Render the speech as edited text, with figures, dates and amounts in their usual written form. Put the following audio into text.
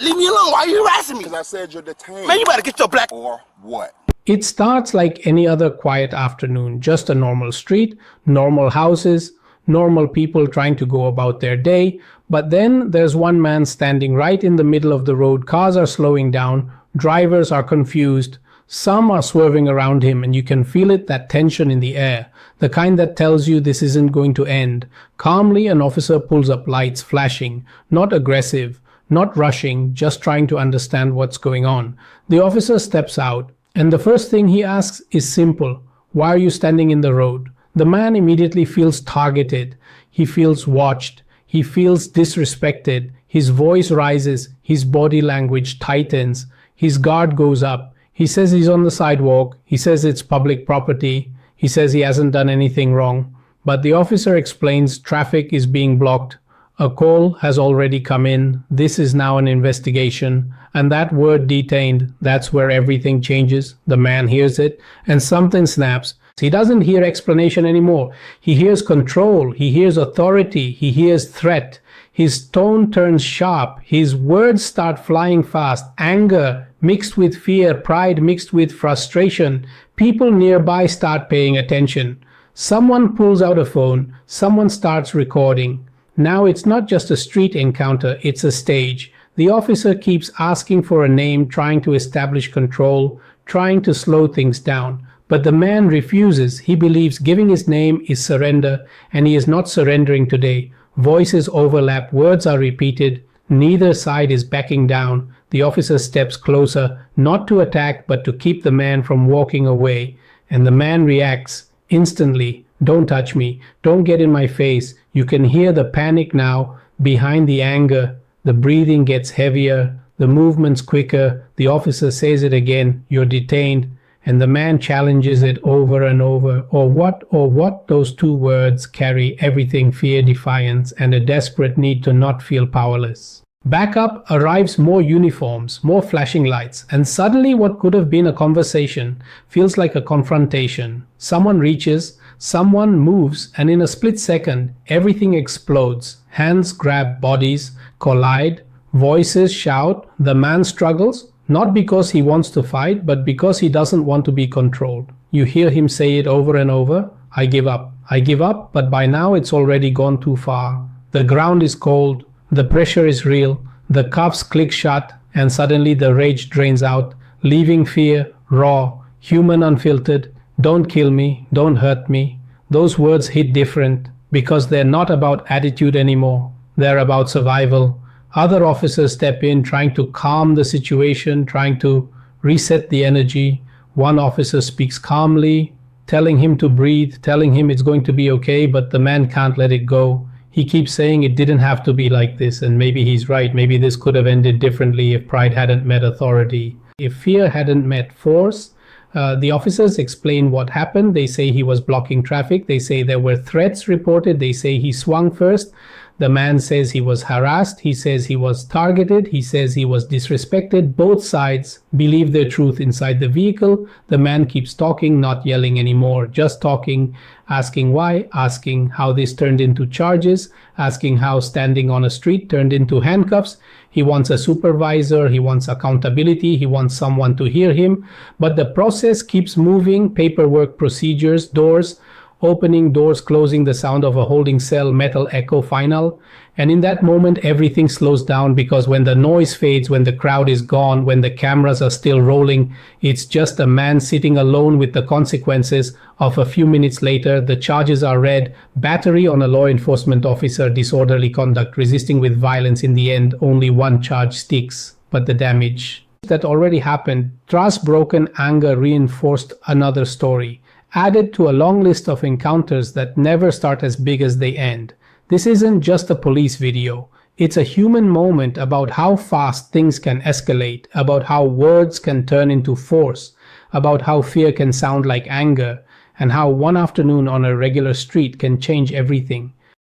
Leave me alone. Why are you harassing me? Because I said you're detained. Man, you better get your black... Or what? It starts like any other quiet afternoon, just a normal street, normal houses, normal people trying to go about their day. But then there's one man standing right in the middle of the road. Cars are slowing down, drivers are confused, some are swerving around him, and you can feel it, that tension in the air, the kind that tells you this isn't going to end. Calmly, an officer pulls up lights, flashing, not aggressive, not rushing, just trying to understand what's going on. The officer steps out, and the first thing he asks is simple: why are you standing in the road? The man immediately feels targeted. He feels watched. He feels disrespected. His voice rises. His body language tightens. His guard goes up. He says he's on the sidewalk. He says it's public property. He says he hasn't done anything wrong. But the officer explains traffic is being blocked. A call has already come in. This is now an investigation. And that word detained, that's where everything changes. The man hears it and something snaps. He doesn't hear explanation anymore. He hears control. He hears authority. He hears threat. His tone turns sharp. His words start flying fast. Anger mixed with fear, pride mixed with frustration. People nearby start paying attention. Someone pulls out a phone. Someone starts recording. Now it's not just a street encounter, it's a stage. The officer keeps asking for a name, trying to establish control, trying to slow things down. But the man refuses. He believes giving his name is surrender, and he is not surrendering today. Voices overlap, words are repeated. Neither side is backing down. The officer steps closer, not to attack, but to keep the man from walking away. And the man reacts instantly. Don't touch me. Don't get in my face. You can hear the panic now behind the anger. The breathing gets heavier. The movement's quicker. The officer says it again. You're detained. And the man challenges it over and over. Or what? Those two words carry everything: fear, defiance, and a desperate need to not feel powerless. Backup arrives, more uniforms, more flashing lights, and suddenly what could have been a conversation feels like a confrontation. Someone reaches, someone moves, and in a split second, everything explodes. Hands grab bodies, collide, voices shout. The man struggles. Not because he wants to fight, but because he doesn't want to be controlled. You hear him say it over and over: I give up. I give up, but by now it's already gone too far. The ground is cold, the pressure is real, the cuffs click shut, and suddenly the rage drains out, leaving fear, raw, human, unfiltered. Don't kill me, don't hurt me. Those words hit different because they're not about attitude anymore. They're about survival. Other officers step in, trying to calm the situation, trying to reset the energy. One officer speaks calmly, telling him to breathe, telling him it's going to be okay, but the man can't let it go. He keeps saying it didn't have to be like this, and maybe he's right. Maybe this could have ended differently if pride hadn't met authority, if fear hadn't met force. The officers explain what happened. They say he was blocking traffic. They say there were threats reported. They say he swung first. The man says he was harassed. He says he was targeted. He says he was disrespected. Both sides believe their truth inside the vehicle. The man keeps talking, not yelling anymore, just talking, asking why, asking how this turned into charges, asking how standing on a street turned into handcuffs. He wants a supervisor. He wants accountability. He wants someone to hear him. But the process keeps moving. Paperwork, procedures, doors opening, doors closing, the sound of a holding cell, metal echo, final. And in that moment, everything slows down, because when the noise fades, when the crowd is gone, when the cameras are still rolling, it's just a man sitting alone with the consequences of a few minutes later. The charges are read: battery on a law enforcement officer, disorderly conduct, resisting with violence. In the end, only one charge sticks, but the damage that already happened, trust broken, anger reinforced another story, added to a long list of encounters that never start as big as they end. This isn't just a police video. It's a human moment about how fast things can escalate, about how words can turn into force, about how fear can sound like anger, and how one afternoon on a regular street can change everything.